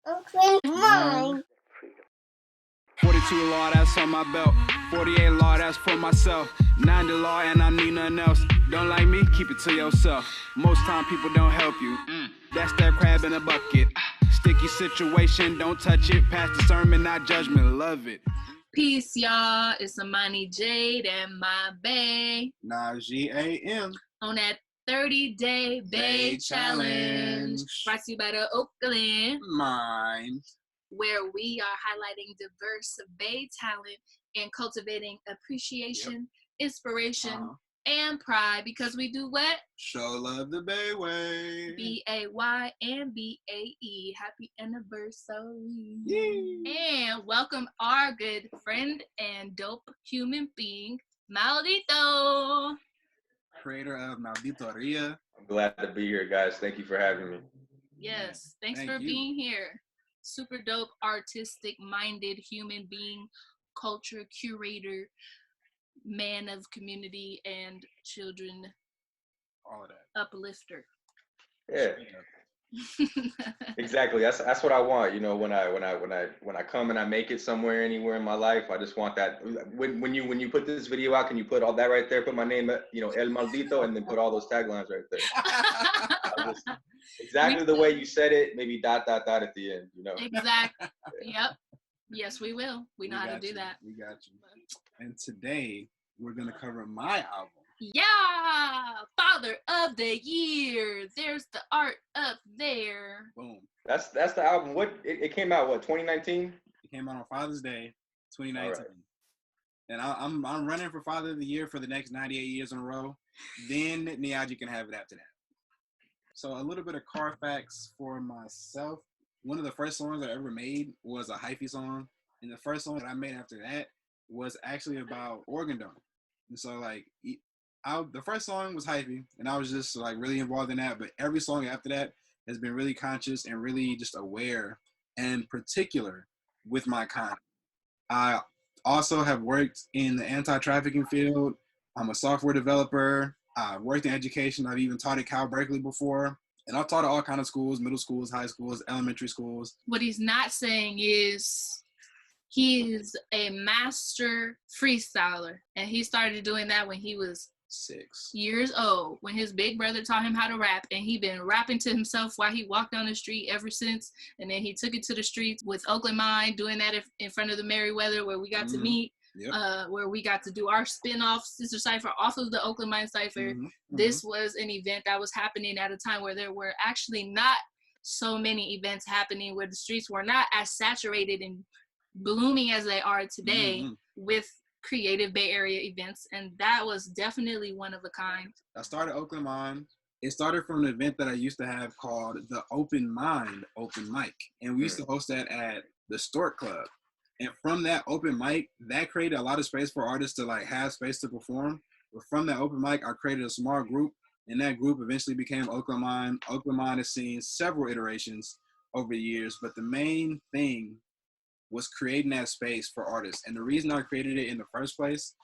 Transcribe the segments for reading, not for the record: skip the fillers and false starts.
Oakland mine. 42 law, that's on my belt. 48 law, that's for myself. 90 law, and I need nothing else. Don't like me, keep it to yourself. Most time people don't help you. That's that crab in a bucket. Sticky situation, don't touch it. Pass discernment, not judgment. Love it. Peace, y'all. It's Amani Jade and my bae Najee A.M. on that 30-day bae challenge. Brought to you by the Oakland, Mine. where we are highlighting diverse bae talent and cultivating appreciation, inspiration, and pride, because we do what? Show love the Bay way. B-A-Y and B-A-E. Happy anniversary. Yay. And welcome our good friend and dope human being, Maldito. Creator of Malditoria. I'm glad to be here, guys. Thank you for having me. Yes, thanks Thank for you. being here. Super dope, artistic-minded human being, culture curator, man of community and children All of that. uplifter. Yeah, exactly. That's what I want. You know, when I come and I make it somewhere, anywhere in my life, I just want that. When you put this video out, can you put all that right there? Put my name, El Maldito, and then put all those taglines right there. Exactly the way you said it. Maybe ... at the end. You know. Exactly. Yep. Yes, we will. We know how to do that. We got you. And today we're gonna cover my album. Yeah, Father of the Year. There's the art up there. Boom. That's the album. What it came out? What 2019? It came out on Father's Day, 2019. All right. And I'm running for Father of the Year for the next 98 years in a row. Then Najee can have it after that. So a little bit of car facts for myself. One of the first songs I ever made was a hyphy song. And the first song that I made after that was actually about organ donor. And so the first song was hyphy, and I was just like really involved in that. But every song after that has been really conscious and really just aware and particular with my content. I also have worked in the anti-trafficking field. I'm a software developer. I've worked in education. I've even taught at Cal Berkeley before. And I've taught at all kinds of schools, middle schools, high schools, elementary schools. What he's not saying is he's a master freestyler. And he started doing that when he was 6 years old, when his big brother taught him how to rap, and he been rapping to himself while he walked down the street ever since. And then he took it to the streets with Oakland Mine, doing that in front of the Merriweather, where we got to meet. Yep. Where we got to do our spin-off Sister Cypher off of the Oakland Mine Cypher. This was an event that was happening at a time where there were actually not so many events happening, where the streets were not as saturated and blooming as they are today with creative Bay Area events, and that was definitely one of a kind. I started Oakland Mine. It started from an event that I used to have called the Open Mind Open Mic, and we used to host that at the Stork Club. And from that open mic, that created a lot of space for artists to have space to perform. But from that open mic, I created a small group, and that group eventually became Oakland Mine. Oakland Mine has seen several iterations over the years, but the main thing was creating that space for artists. And the reason I created it in the first place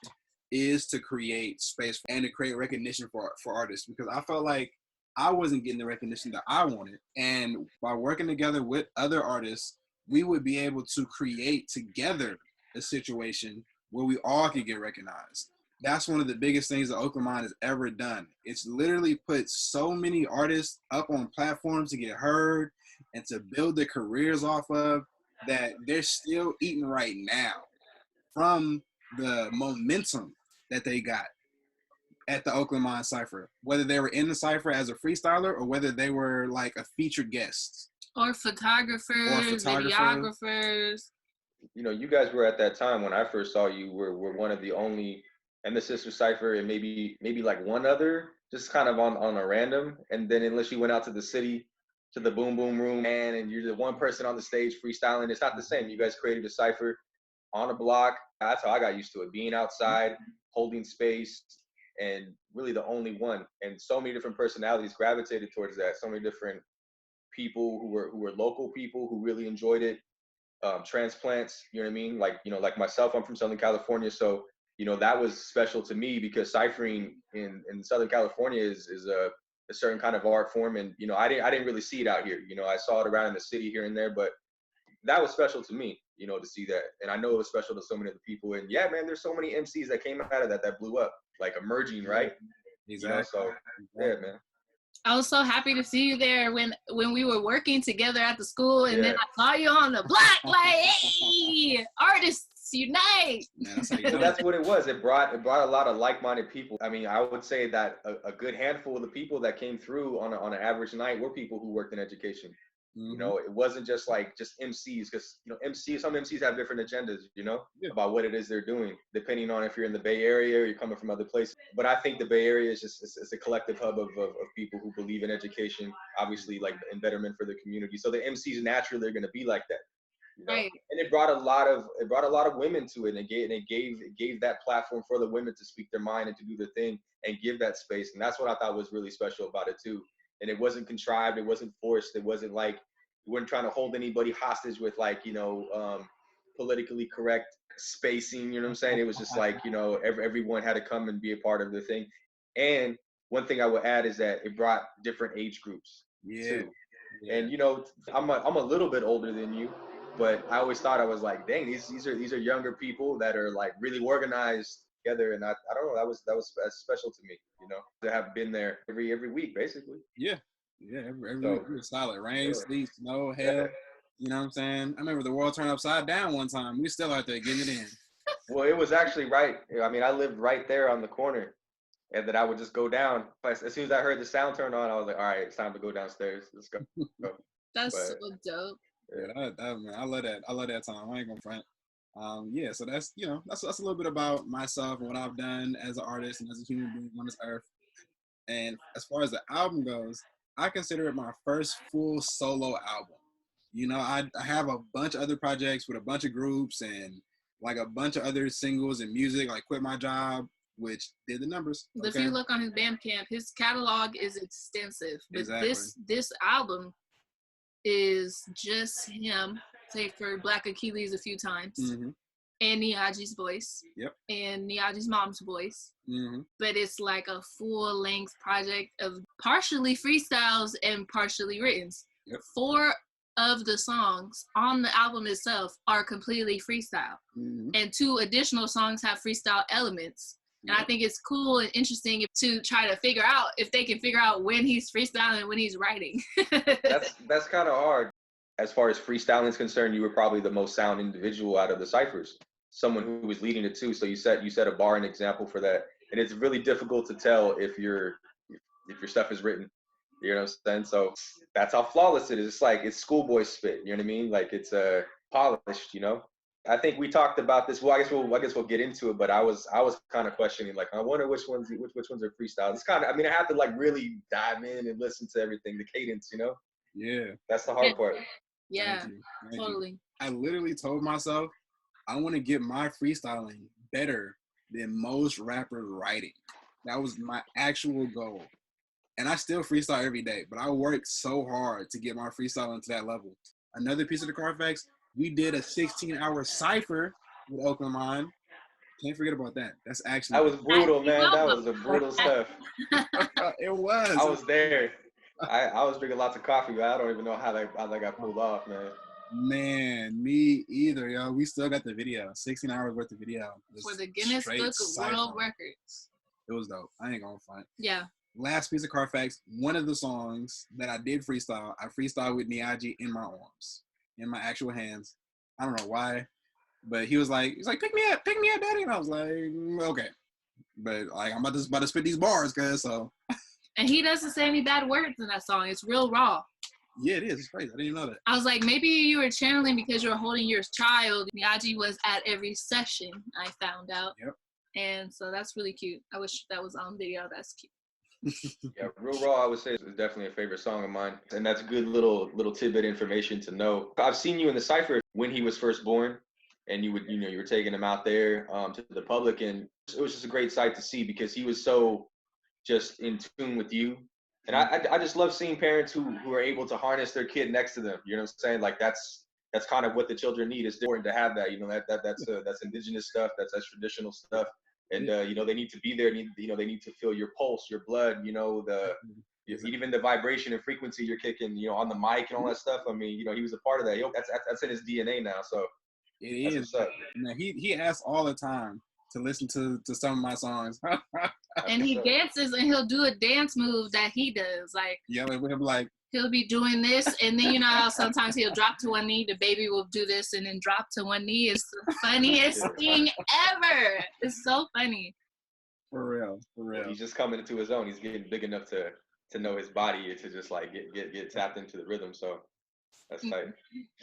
is to create space and to create recognition for artists, because I felt like I wasn't getting the recognition that I wanted. And by working together with other artists, we would be able to create together a situation where we all could get recognized. That's one of the biggest things that Oakland Mine has ever done. It's literally put so many artists up on platforms to get heard and to build their careers off of, that they're still eating right now from the momentum that they got at the Oakland Mine Cypher, whether they were in the Cypher as a freestyler or whether they were like a featured guest. Or photographers, videographers. You know, you guys were at that time when I first saw you, were one of the only, and the Sister Cypher, and maybe like one other, just kind of on a random. And then unless you went out to the city, to the Boom Boom Room, and you're the one person on the stage freestyling, it's not the same. You guys created a cypher on a block. That's how I got used to it, being outside, holding space, and really the only one. And so many different personalities gravitated towards that. So many different people who were local people who really enjoyed it. Transplants, you know what I mean? Like myself, I'm from Southern California, so that was special to me, because ciphering in Southern California is a certain kind of art form, and I didn't really see it out here. I saw it around in the city here and there, but that was special to me, you know, to see that. And I know it was special to so many other people. And yeah, man, there's so many MCs that came out of that blew up, like emerging, right? Exactly. You know, so yeah, man. I was so happy to see you there when we were working together at the school, and then I saw you on the block, like, hey, artists unite. Man, that's how you know. Well, that's what it was. It brought a lot of like-minded people. I mean, I would say that a good handful of the people that came through on an average night were people who worked in education. You know, it wasn't just MCs, because, you know, some MCs have different agendas, you know, about what it is they're doing, depending on if you're in the Bay Area or you're coming from other places. But I think the Bay Area is just it's a collective hub of people who believe in education, obviously, like, in betterment for the community. So the MCs naturally are going to be like that, you know? Right. And it brought a lot of women to it, and it gave that platform for the women to speak their mind and to do their thing and give that space. And that's what I thought was really special about it too. And it wasn't contrived, it wasn't forced, it wasn't like we weren't trying to hold anybody hostage with, like, you know, politically correct spacing, you know what I'm saying? It was just like, you know, everyone had to come and be a part of the thing. And one thing I would add is that it brought different age groups too. Yeah. And, you know, I'm a little bit older than you, but I always thought, I was like, dang, these are younger people that are, like, really organized together. And I don't know, that was special to me, you know, to have been there every week, basically. Yeah, every week we were solid. Rain, sleet, snow, hail. You know what I'm saying? I remember the world turned upside down one time. We still out there getting it in. Well, it was actually right. I mean, I lived right there on the corner, and then I would just go down. As soon as I heard the sound turn on, I was like, all right, it's time to go downstairs. Let's go. That's so dope. Yeah, man, I love that. I love that time. I ain't gonna front. Yeah, so that's, you know, that's a little bit about myself and what I've done as an artist and as a human being on this earth. And as far as the album goes, I consider it my first full solo album. You know, I have a bunch of other projects with a bunch of groups and, like, a bunch of other singles and music, like Quit My Job, which did the numbers. If you look on his Bandcamp, his catalog is extensive. But Exactly. this album is just him, save for Black Achilles a few times, and Najee's voice, and Najee's mom's voice. But it's like a full-length project of partially freestyles and partially written. 4 of the songs on the album itself are completely freestyle, and 2 additional songs have freestyle elements. And I think it's cool and interesting to try to figure out if they can figure out when he's freestyling and when he's writing. That's kind of hard. As far as freestyling is concerned, you were probably the most sound individual out of the ciphers. Someone who was leading it too. So you set a bar and example for that. And it's really difficult to tell if your stuff is written. You know what I'm saying? So that's how flawless it is. It's like, it's schoolboy spit. You know what I mean? Like, it's polished. You know. I think we talked about this. Well, I guess we'll get into it. But I was kind of questioning, like, I wonder which ones are freestyle. It's kind of, I mean, I have to, like, really dive in and listen to everything, the cadence, you know. Yeah. That's the hard part. Yeah, Thank totally. You. I literally told myself I want to get my freestyling better than most rappers writing. That was my actual goal. And I still freestyle every day, but I work so hard to get my freestyling to that level. Another piece of the Carfax, we did a 16-hour cipher with Oakland Mind. Can't forget about that. That's actually... That was brutal, man. That was a brutal stuff. It was. I was there. I was drinking lots of coffee, but I don't even know how that got pulled off, man. Man, me either, yo. We still got the video. 16 hours worth of video. For the Guinness Book of World Records. It was dope. I ain't gonna front. Yeah. Last piece of Carfax, one of the songs that I did freestyle, I freestyled with Najee in my arms, in my actual hands. I don't know why, but he's like, pick me up, daddy. And I was like, okay. But, like, I'm about to spit these bars, cuz, so. And he doesn't say any bad words in that song. It's real raw. Yeah, it is. It's crazy. I didn't even know that. I was like, maybe you were channeling because you were holding your child. Najee was at every session, I found out. Yep. And so that's really cute. I wish that was on video. That's cute. Yeah, Real Raw, I would say, is definitely a favorite song of mine. And that's good little tidbit information to know. I've seen you in the cypher when he was first born, and you were taking him out there to the public, and it was just a great sight to see because he was so just in tune with you. And I just love seeing parents who are able to harness their kid next to them. You know what I'm saying? Like, that's kind of what the children need. It's important to have that. You know, that's indigenous stuff. That's traditional stuff. And they need to be there. They need to feel your pulse, your blood. You know, Even the vibration and frequency you're kicking, on the mic and all that stuff. I mean, he was a part of that. That's in his DNA now. So It that's is. what's up. Man, he asks all the time to listen to some of my songs. And he dances, and he'll do a dance move that he does. Like, yeah, we'll be like, he'll be doing this, and then how sometimes he'll drop to one knee. The baby will do this and then drop to one knee. It's the funniest thing ever. It's so funny. For real. He's just coming into his own. He's getting big enough to know his body and to just like get tapped into the rhythm. So that's tight.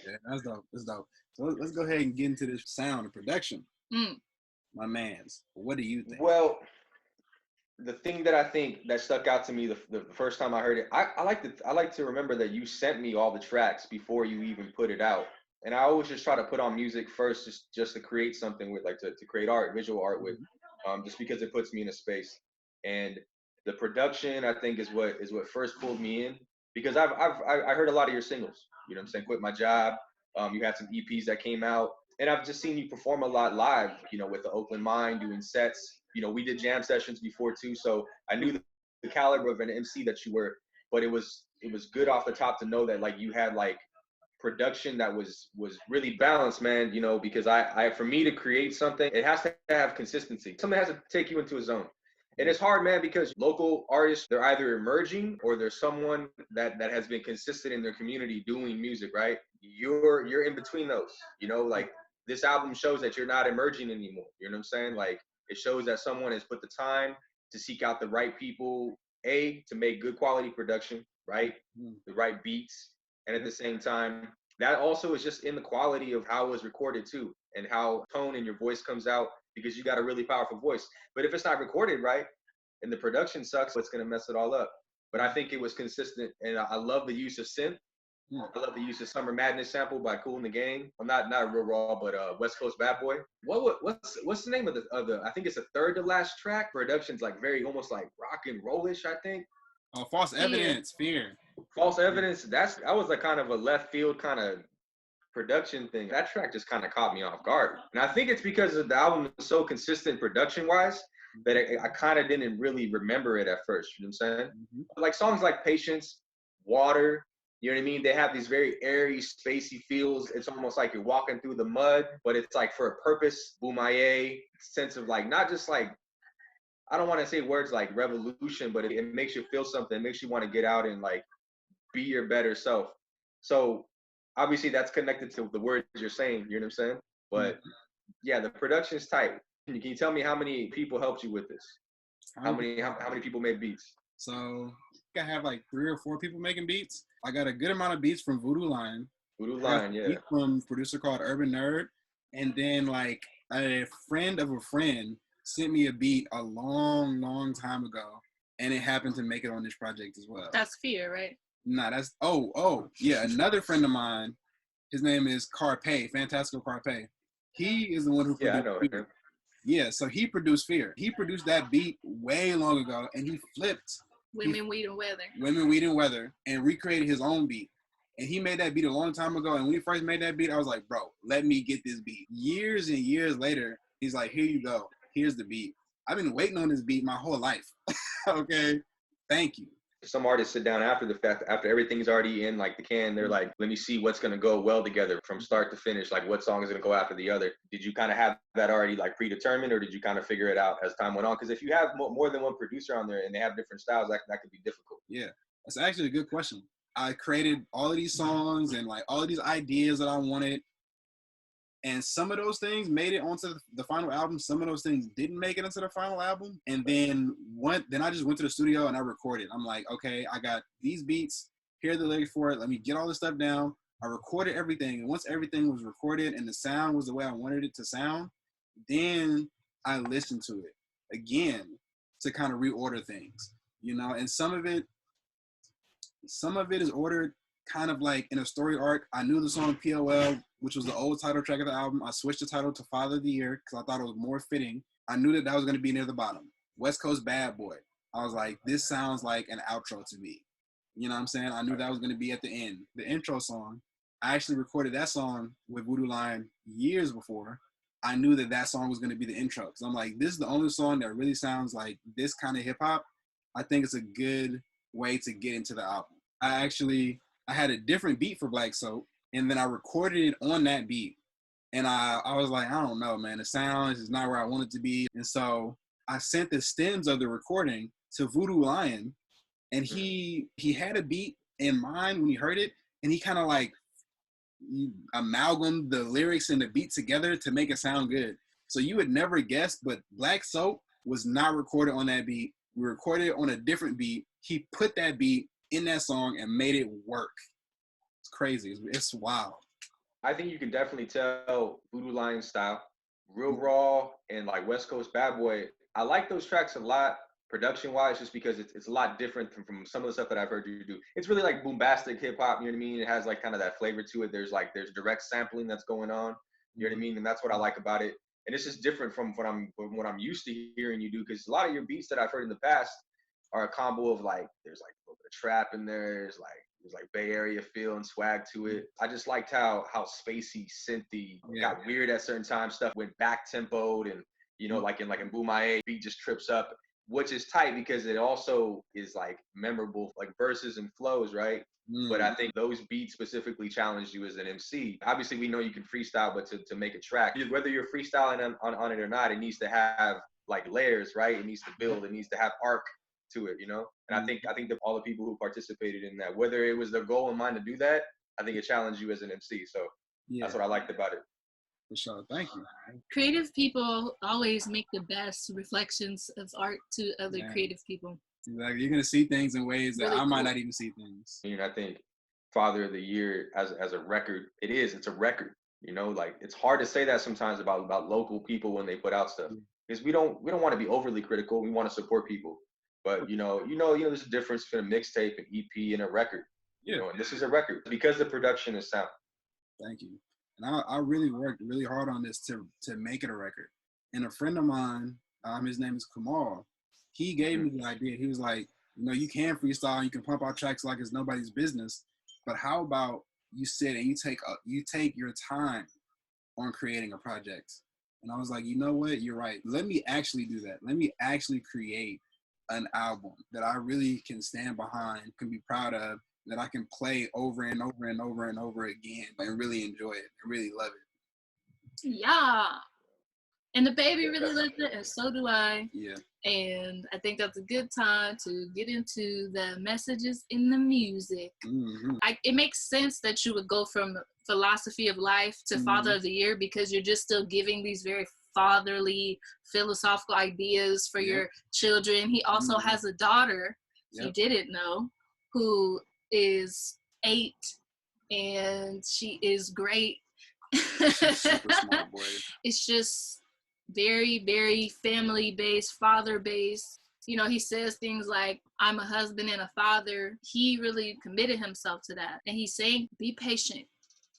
Yeah, that's dope. That's dope. So let's go ahead and get into this sound and production. My mans, what do you think? Well, the thing that I think that stuck out to me the first time I heard it, I like to remember that you sent me all the tracks before you even put it out. And I always just try to put on music first, just to create something with, like, to create art, visual art with, just because it puts me in a space. And the production, I think, is what first pulled me in, because I heard a lot of your singles. You know what I'm saying? Quit My Job. You had some EPs that came out, and I've just seen you perform a lot live. With the Oakland Mind, doing sets. We did jam sessions before too, so I knew the caliber of an MC that you were. But it was good off the top to know that, like, you had, like, production that was really balanced, man. Because I for me to create something, it has to have consistency. Something has to take you into a zone. And it's hard, man, because local artists, they're either emerging or there's someone that has been consistent in their community doing music, right? You're in between those. Like, this album shows that you're not emerging anymore. You know what I'm saying? Like, it shows that someone has put the time to seek out the right people, to make good quality production, right? The right beats. And at the same time, that also is just in the quality of how it was recorded too, and how tone in your voice comes out, because you got a really powerful voice. But if it's not recorded right and the production sucks, it's going to mess it all up. But I think it was consistent, and I love the use of synth. I love the use of Summer Madness sample by Kool and the Gang. Well, not Real Raw, but West Coast Bad Boy. What's the name of the? I think it's the third to last track. Production's like very almost like rock and rollish, I think. False Evidence, Fear. False Evidence. That was like kind of a left field kind of production thing. That track just kind of caught me off guard, and I think it's because the album is so consistent production wise that I kind of didn't really remember it at first. You know what I'm saying? Like songs like Patience, Water. You know what I mean? They have these very airy, spacey feels. It's almost like you're walking through the mud, but it's like for a purpose. Boomaye, sense of like, not just like, I don't want to say words like revolution, but it makes you feel something. It makes you want to get out and like be your better self. So obviously that's connected to the words you're saying. You know what I'm saying? But yeah, the production's tight. Can you tell me how many people helped you with this? How many people made beats? So I have like 3 or 4 people making beats. I got a good amount of beats from Voodoo Line. Yeah. From a producer called Urban Nerd. And then like a friend of a friend sent me a beat a long, long time ago. And it happened to make it on this project as well. That's Fear, right? Nah, that's, yeah. Another friend of mine, his name is Carpe, Fantastical Carpe. He is the one who produced Fear. Yeah, so he produced Fear. He produced that beat way long ago, and he flipped Women, Weed, and Weather. Women, Weed, and Weather, and recreated his own beat. And he made that beat a long time ago. And when he first made that beat, I was like, bro, let me get this beat. Years and years later, he's like, here you go. Here's the beat. I've been waiting on this beat my whole life. Okay? Thank you. Some artists sit down after the fact, after everything's already in like the can, they're like, let me see what's going to go well together from start to finish. Like, what song is going to go after the other? Did you kind of have that already like predetermined, or did you kind of figure it out as time went on? Because if you have more than one producer on there and they have different styles, that could be difficult. Yeah, that's actually a good question. I created all of these songs and like all of these ideas that I wanted. And some of those things made it onto the final album. Some of those things didn't make it into the final album. And then I just went to the studio and I recorded. I'm like, okay, I got these beats. Here are the lyrics for it. Let me get all this stuff down. I recorded everything. And once everything was recorded and the sound was the way I wanted it to sound, then I listened to it again to kind of reorder things, and some of it is ordered kind of like in a story arc. I knew the song POL, which was the old title track of the album. I switched the title to Father of the Year because I thought it was more fitting. I knew that was going to be near the bottom. West Coast Bad Boy. I was like, this sounds like an outro to me. You know what I'm saying? I knew that was going to be at the end. The intro song, I actually recorded that song with Voodoo Line years before. I knew that song was going to be the intro. Because I'm like, this is the only song that really sounds like this kind of hip hop. I think it's a good way to get into the album. I had a different beat for Black Soap, and then I recorded it on that beat. And I was like, I don't know, man, the sound is not where I want it to be. And so I sent the stems of the recording to Voodoo Lion, and he had a beat in mind when he heard it, and he kind of like amalgamated the lyrics and the beat together to make it sound good. So you would never guess, but Black Soap was not recorded on that beat. We recorded it on a different beat. He put that beat in that song and made it work. It's crazy. It's wild. I think you can definitely tell Voodoo Lion style, real raw and like West Coast Bad Boy. I like those tracks a lot, production wise, just because it's a lot different from some of the stuff that I've heard you do. It's really like boombastic hip hop, you know what I mean? It has like kind of that flavor to it. There's direct sampling that's going on, you know what I mean? And that's what I like about it. And it's just different from what I'm used to hearing you do, because a lot of your beats that I've heard in the past are a combo of like, there's like a little bit of trap in there, there's like Bay Area feel and swag to it. I just liked how spacey, synthy, got weird at certain times. Stuff went back tempoed, and you know, like in Boomaye, beat just trips up, which is tight because it also is like memorable, like verses and flows, right? But I think those beats specifically challenged you as an MC. Obviously, we know you can freestyle, but to make a track, whether you're freestyling on it or not, it needs to have like layers, right? It needs to build. It needs to have arc to it, you know. And I think that all the people who participated in that, whether it was their goal in mind to do that, I think it challenged you as an MC. So that's what I liked about it. For sure. Thank you. Creative people always make the best reflections of art to other creative people. Exactly. You're gonna see things in ways that I might not even see things. And I think Father of the Year as a record, it's a record. You know, like it's hard to say that sometimes about local people when they put out stuff, because we don't want to be overly critical. We want to support people. But you know, there's a difference between a mixtape, an EP, and a record. You know, and this is a record because the production is sound. Thank you. And I really worked really hard on this to make it a record. And a friend of mine, his name is Kamal, he gave me the idea. He was like, you know, you can freestyle, you can pump out tracks like it's nobody's business, but how about you sit and you take your time on creating a project? And I was like, you know what, you're right. Let me actually do that. Let me actually create an album that I really can stand behind, can be proud of, that I can play over and over and over and over again and really enjoy it and really love it. Yeah. And the baby really loves it, and so do I. Yeah. And I think that's a good time to get into the messages in the music. It makes sense that you would go from philosophy of life to Father of the Year, because you're just still giving these very fatherly philosophical ideas for your children. He also has a daughter, if you didn't know, who is 8, and she is great. She's super smart, boy. It's just very, very family-based, father-based. You know, he says things like, I'm a husband and a father. He really committed himself to that. And he's saying, be patient.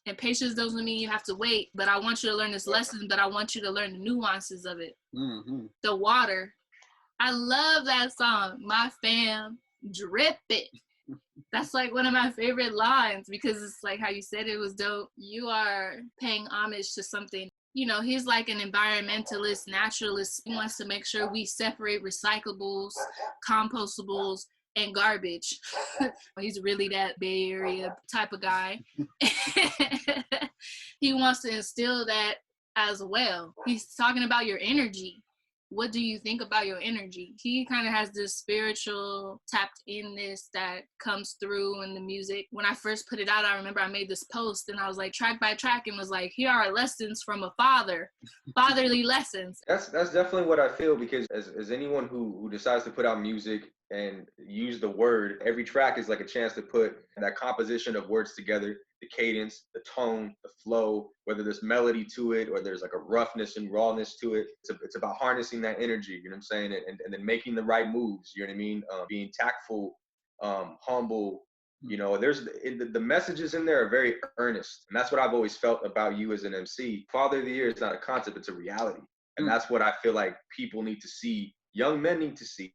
And patience doesn't mean you have to wait, but I want you to learn this lesson, but I want you to learn the nuances of it. The water. I love that song. My fam, drip it. That's like one of my favorite lines, because it's like how you said it was dope. You are paying homage to something. You know, he's like an environmentalist, naturalist. He wants to make sure we separate recyclables, compostables, and garbage. He's really that Bay Area type of guy. He wants to instill that as well. He's talking about your energy. What do you think about your energy? He kind of has this spiritual tapped inness that comes through in the music. When I first put it out, I remember I made this post and I was like, track by track, and was like, here are lessons from a father, fatherly lessons. That's definitely what I feel, because as anyone who decides to put out music and use the word, every track is like a chance to put that composition of words together, the cadence, the tone, the flow, whether there's melody to it or there's like a roughness and rawness to it. It's about harnessing that energy, you know what I'm saying? And then making the right moves, you know what I mean? Being tactful, humble, you know, the messages in there are very earnest. And that's what I've always felt about you as an MC. Father of the Year is not a concept, it's a reality. And that's what I feel like people need to see, young men need to see.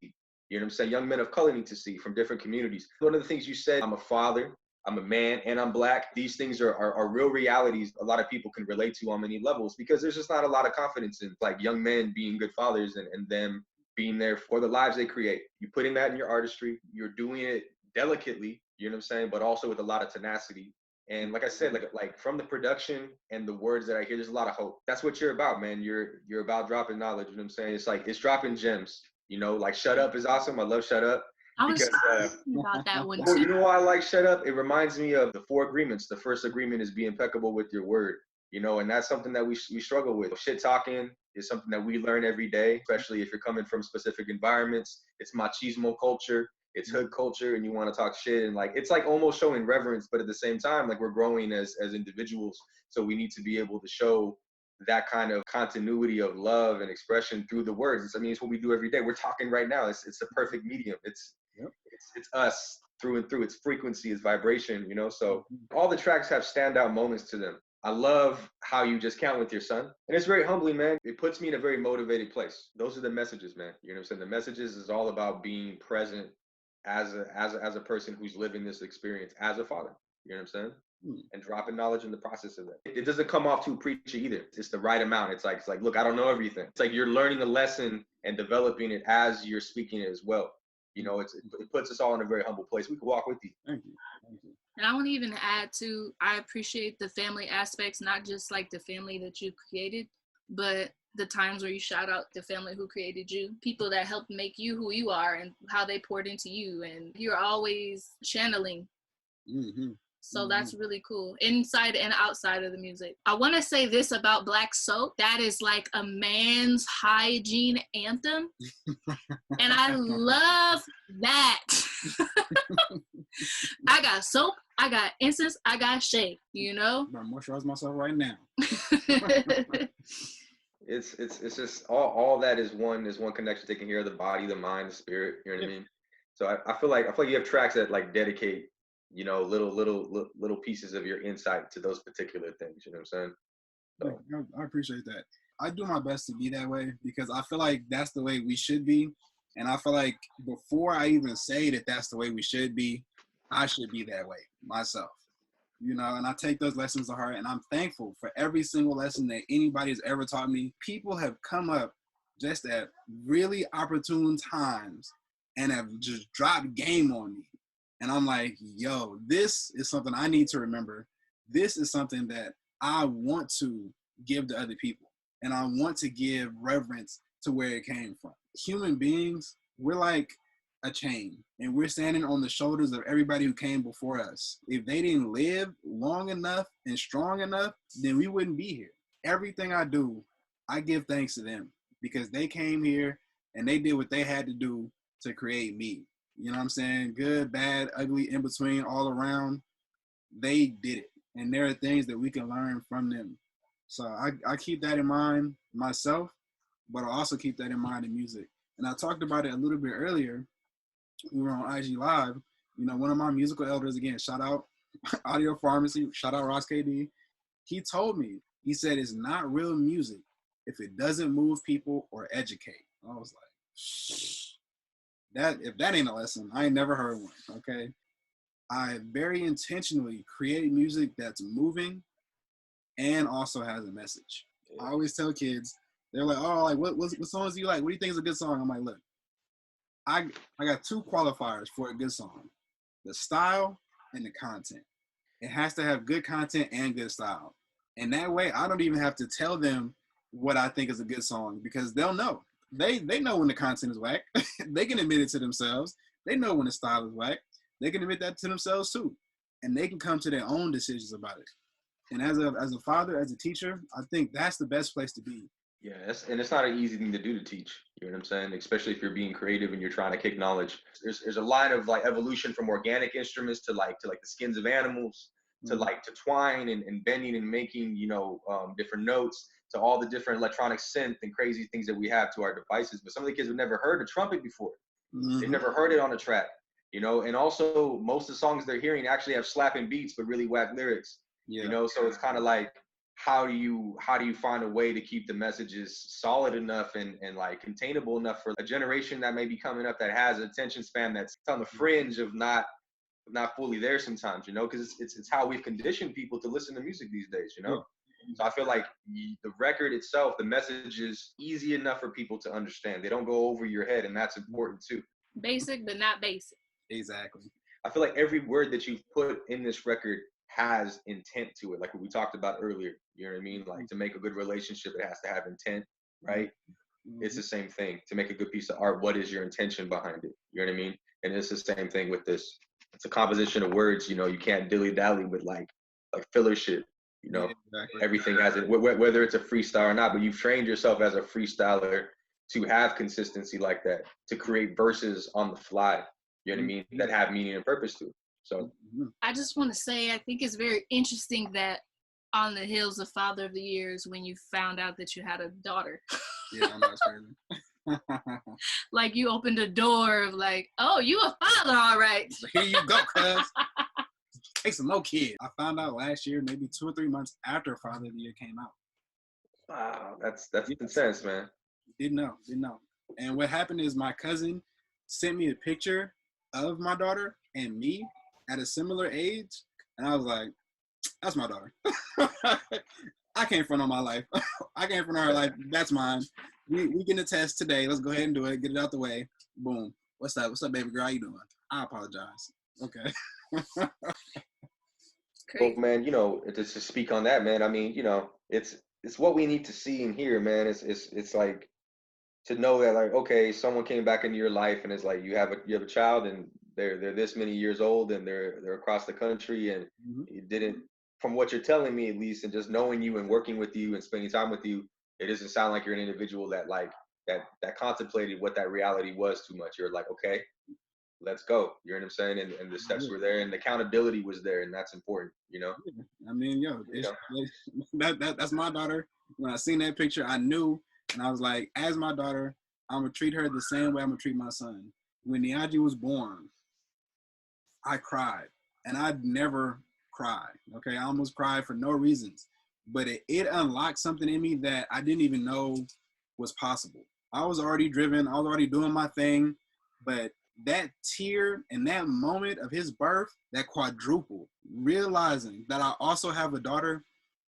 You know what I'm saying? Young men of color need to see from different communities. One of the things you said, I'm a father, I'm a man, and I'm Black. These things are real realities a lot of people can relate to on many levels, because there's just not a lot of confidence in like young men being good fathers and them being there for the lives they create. You putting that in your artistry, you're doing it delicately, you know what I'm saying, but also with a lot of tenacity. And like I said, like from the production and the words that I hear, there's a lot of hope. That's what you're about, man. You're about dropping knowledge, you know what I'm saying? It's like, it's dropping gems, you know, like Shut Up is awesome. I love Shut Up. I was Because thinking about that one oh, too. you know why I like Shut Up? It reminds me of the 4 agreements. The first agreement is be impeccable with your word, you know, and that's something that we struggle with. Shit talking is something that we learn every day, especially if you're coming from specific environments. It's machismo culture, it's hood culture, and you want to talk shit, and like it's like almost showing reverence, but at the same time, like we're growing as individuals, so we need to be able to show that kind of continuity of love and expression through the words. I mean, it's what we do every day. We're talking right now. It's the perfect medium. It's us through and through. It's frequency, it's vibration, you know? So all the tracks have standout moments to them. I love how you just count with your son. And it's very humbling, man. It puts me in a very motivated place. Those are the messages, man. You know what I'm saying? The messages is all about being present as a person who's living this experience as a father. You know what I'm saying? And dropping knowledge in the process of that. It doesn't come off too preachy either. It's the right amount. It's like, look, I don't know everything. It's like you're learning a lesson and developing it as you're speaking it as well. You know, it puts us all in a very humble place. We can walk with you. Thank you. Thank you. And I want to even add to, I appreciate the family aspects, not just like the family that you created, but the times where you shout out the family who created you, people that helped make you who you are and how they poured into you. And you're always channeling. So that's really cool, inside and outside of the music. I want to say this about Black Soap. That is like a man's hygiene anthem. And I love that. I got soap, I got incense, I got shea, you know? I'm moisturize myself right now. It's just all that is one connection, taking care of the body, the mind, the spirit, you know what I mean? So I feel like you have tracks that like dedicate, you know, little pieces of your insight to those particular things, you know what I'm saying? So. I appreciate that. I do my best to be that way because I feel like that's the way we should be. And I feel like before I even say that that's the way we should be, I should be that way myself. You know, and I take those lessons to heart, and I'm thankful for every single lesson that anybody has ever taught me. People have come up just at really opportune times and have just dropped game on me. And I'm like, yo, this is something I need to remember. This is something that I want to give to other people. And I want to give reverence to where it came from. Human beings, we're like a chain. And we're standing on the shoulders of everybody who came before us. If they didn't live long enough and strong enough, then we wouldn't be here. Everything I do, I give thanks to them because they came here and they did what they had to do to create me. You know what I'm saying? Good, bad, ugly, in between, all around. They did it. And there are things that we can learn from them. So I keep that in mind myself, but I also keep that in mind in music. And I talked about it a little bit earlier. We were on IG Live. You know, one of my musical elders, again, shout out Audio Pharmacy, shout out Ross KD. He told me, he said, it's not real music if it doesn't move people or educate. I was like, if that ain't a lesson, I ain't never heard one, okay? I very intentionally create music that's moving and also has a message. I always tell kids, they're like, oh, like what songs do you like? What do you think is a good song? I'm like, look, I got 2 qualifiers for a good song: the style and the content. It has to have good content and good style. And that way, I don't even have to tell them what I think is a good song because they'll know. They know when the content is whack. They can admit it to themselves. They know when the style is whack. They can admit that to themselves too. And they can come to their own decisions about it. And as a father, as a teacher, I think that's the best place to be. Yeah, and it's not an easy thing to do to teach. You know what I'm saying? Especially if you're being creative and you're trying to kick knowledge. There's a line of like evolution from organic instruments to like the skins of animals, to like to twine and bending and making, you know, different notes, to all the different electronic synth and crazy things that we have to our devices. But some of the kids have never heard a trumpet before. They've never heard it on a track, you know. And also most of the songs they're hearing actually have slapping beats but really whack lyrics. You know, so it's kind of like, how do you find a way to keep the messages solid enough and like containable enough for a generation that may be coming up that has an attention span that's on the fringe of not fully there sometimes, you know, because it's how we've conditioned people to listen to music these days, you know. So I feel like the record itself, the message is easy enough for people to understand. They don't go over your head, and that's important too. Basic, but not basic. Exactly. I feel like every word that you've put in this record has intent to it, like what we talked about earlier. You know what I mean? Like to make a good relationship, it has to have intent, right? It's the same thing. To make a good piece of art, what is your intention behind it? You know what I mean? And it's the same thing with this. It's a composition of words. You know, you can't dilly-dally with like filler shit. You know, exactly. Everything has it, whether it's a freestyle or not, but you've trained yourself as a freestyler to have consistency like that, to create verses on the fly, you know what I mean, that have meaning and purpose to it. So I just want to say, I think it's very interesting that on the heels of Father of the Years, when you found out that you had a daughter. Yeah, I know, it's crazy. Like you opened a door of like, oh, you a father, all right. Here you go, cuz. Take some more kids. I found out last year, maybe 2 or 3 months after Father of the Year came out. wow, that's intense, man. Didn't know. And what happened is my cousin sent me a picture of my daughter and me at a similar age, and I was like, that's my daughter. I came front on my life. I came front on her life. That's mine. We getting a test today. Let's go ahead and do it. Get it out the way. Boom. What's up? What's up, baby girl? How you doing? I apologize. Okay. Well, man, you know, to speak on that, man, I mean, you know, it's what we need to see and hear, man. It's like to know that, like, okay, someone came back into your life and it's like you have a child and they're this many years old and they're across the country and you didn't, from what you're telling me at least, and just knowing you and working with you and spending time with you, it doesn't sound like you're an individual that like that contemplated what that reality was too much. You're like, okay, let's go. You know what I'm saying? And the steps were there and the accountability was there, and that's important, you know? I mean, that's my daughter. When I seen that picture, I knew, and I was like, as my daughter, I'm gonna treat her the same way I'm gonna treat my son. When Najee was born, I cried, and I'd never cried. Okay, I almost cried for no reasons, but it unlocked something in me that I didn't even know was possible. I was already driven. I was already doing my thing, but that tear and that moment of his birth, that quadruple, realizing that I also have a daughter,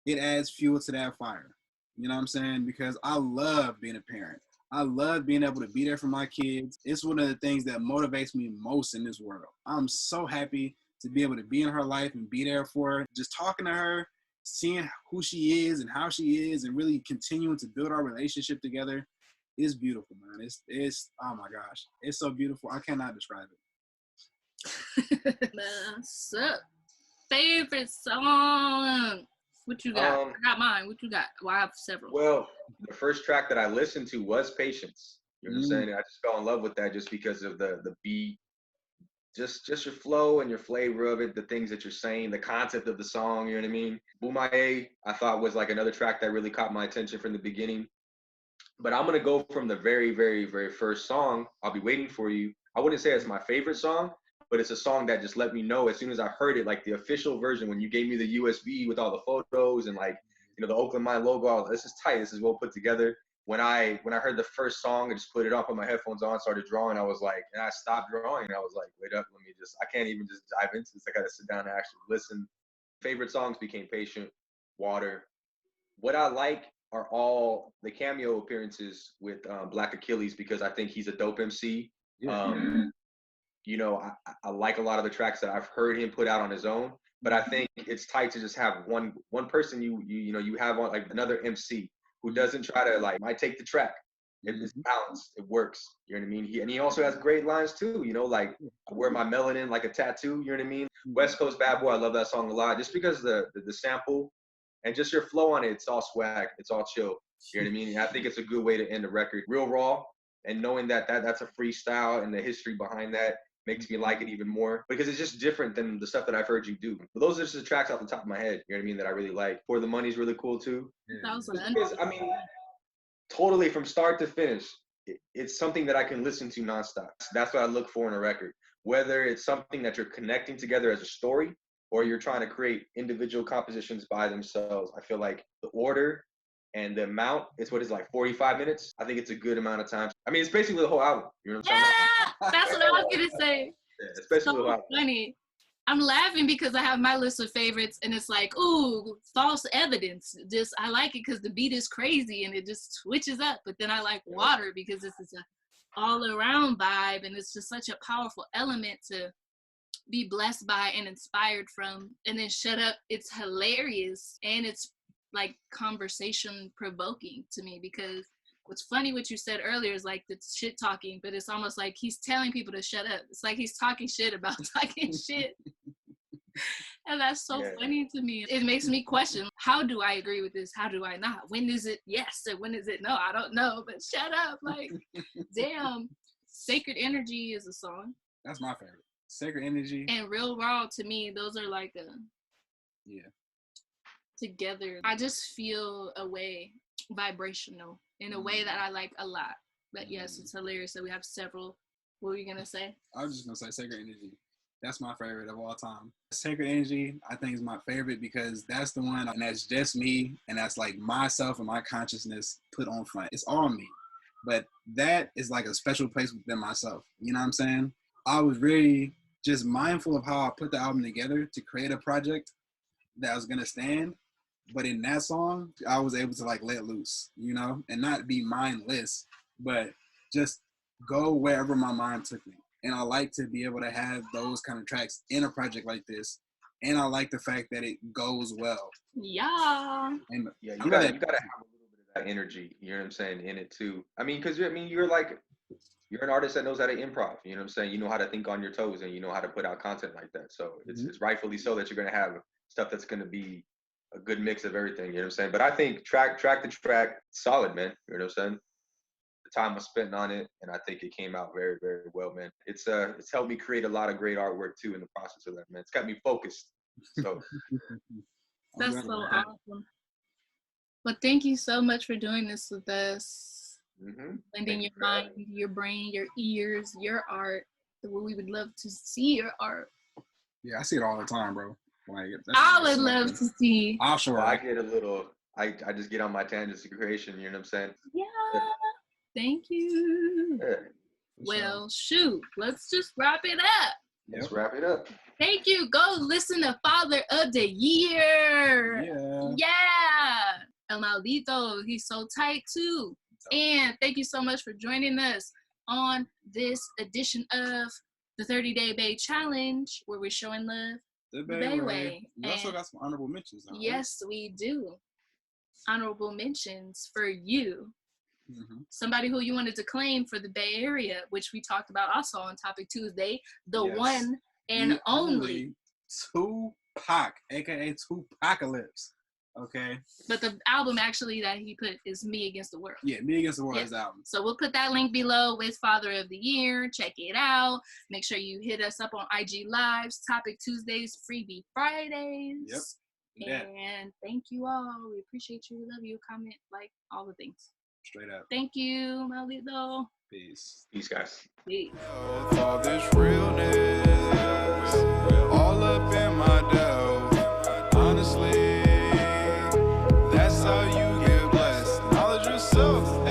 it adds fuel to that fire. You know what I'm saying? Because I love being a parent. I love being able to be there for my kids. It's one of the things that motivates me most in this world. I'm so happy to be able to be in her life and be there for her. Just talking to her, seeing who she is and how she is, and really continuing to build our relationship together. It's beautiful, man. It's oh my gosh, it's so beautiful. I cannot describe it. What's up? Favorite song? What you got? I got mine. What you got? Well, I have several. Well, the first track that I listened to was Patience. You know what I'm saying? I just fell in love with that just because of the beat, just your flow and your flavor of it, the things that you're saying, the concept of the song. You know what I mean? Bumaye, I thought was like another track that really caught my attention from the beginning. But I'm gonna go from the very, very, very first song, I'll Be Waiting For You. I wouldn't say it's my favorite song, but it's a song that just let me know as soon as I heard it, like the official version, when you gave me the USB with all the photos and like, you know, the Oakland Mine logo, I was like, this is tight, this is well put together. When I heard the first song, I just put it on, put my headphones on, started drawing, I was like, and I stopped drawing, and I was like, wait up, I can't even just dive into this, I gotta sit down and actually listen. Favorite songs became Patient, Water. What I like are all the cameo appearances with Black Achilles, because I think he's a dope MC. You know, I like a lot of the tracks that I've heard him put out on his own, but I think it's tight to just have one person you have on, like another MC who doesn't try to like, I take the track. It's balanced. It works. You know what I mean? And he also has great lines too, you know, like I wear my melanin like a tattoo, you know what I mean? West Coast Bad Boy, I love that song a lot, just because the sample and just your flow on it, it's all swag, it's all chill. You know what I mean? And I think it's a good way to end a record. Real raw, and knowing that that's a freestyle and the history behind that makes me like it even more, because it's just different than the stuff that I've heard you do. But those are just the tracks off the top of my head, you know what I mean, that I really like. For the Money's really cool too. Because, I mean, totally from start to finish, it's something that I can listen to nonstop. That's what I look for in a record. Whether it's something that you're connecting together as a story, or you're trying to create individual compositions by themselves, I feel like the order and the amount, it's what is like 45 minutes. I think it's a good amount of time. I mean, it's basically the whole album. You know what I'm saying? Yeah, that's what I was gonna say. Yeah, especially so the whole album. Funny. I'm laughing because I have my list of favorites and it's like, ooh, false evidence. Just, I like it because the beat is crazy and it just switches up. But then I like Water because this is a all around vibe and it's just such a powerful element to be blessed by and inspired from. And then Shut Up, it's hilarious and it's like conversation provoking to me, because what's funny what you said earlier is like the shit talking, but it's almost like he's telling people to shut up. It's like he's talking shit about talking shit. And that's so funny to me. It makes me question, how do I agree with this? How do I not? When is it yes and when is it no? I don't know, but shut up. Like, damn. Sacred Energy is a song. That's my favorite. Sacred Energy. And Real Raw, to me, those are like together. I just feel a way, vibrational, in a way that I like a lot. But yes, it's hilarious that we have several. What were you going to say? I was just going to say Sacred Energy. That's my favorite of all time. Sacred Energy, I think, is my favorite because that's the one, and that's just me, and that's like myself and my consciousness put on front. It's all me. But that is like a special place within myself. You know what I'm saying? I was really just mindful of how I put the album together to create a project that was going to stand. But in that song, I was able to like let loose, you know, and not be mindless, but just go wherever my mind took me. And I like to be able to have those kind of tracks in a project like this. And I like the fact that it goes well. Yeah. And yeah, you gotta have a little bit of that energy, you know what I'm saying, in it too. I mean, because you're an artist that knows how to improv, you know what I'm saying? You know how to think on your toes and you know how to put out content like that. So it's rightfully so that you're gonna have stuff that's gonna be a good mix of everything, you know what I'm saying? But I think track to track, solid, man. You know what I'm saying? The time was spent on it, and I think it came out very, very well, man. It's helped me create a lot of great artwork too in the process of that, man. It's got me focused. So that's so awesome. Well, thank you so much for doing this with us. Lending your mind, your brain, your ears, your art. We would love to see your art. Yeah, I see it all the time, bro. Like, I would love to see. I'll show I get a little. I just get on my tangents of creation. You know what I'm saying? Yeah. Thank you. Yeah. Well, shoot. Let's just wrap it up. Let's wrap it up. Thank you. Go listen to Father of the Year. Yeah. El Maldito. He's so tight too. And thank you so much for joining us on this edition of the 30-Day Bay Challenge, where we're showing love the Bay way. We also got some honorable mentions now. Yes, we do. Honorable mentions for you. Somebody who you wanted to claim for the Bay Area, which we talked about also on Topic Tuesday, the one and only Tupac, aka Tupacalypse. Okay. But the album actually that he put is Me Against the World. Yeah, Me Against the World is the album. So we'll put that link below with Father of the Year. Check it out. Make sure you hit us up on IG Lives, Topic Tuesdays, Freebie Fridays. Yep. And thank you all. We appreciate you. We love you. Comment, like, all the things. Straight up. Thank you, Maldito. Peace. Peace, guys. Peace. All this realness, all up in my doubt. Honestly, that's how you get blessed. Knowledge yourself.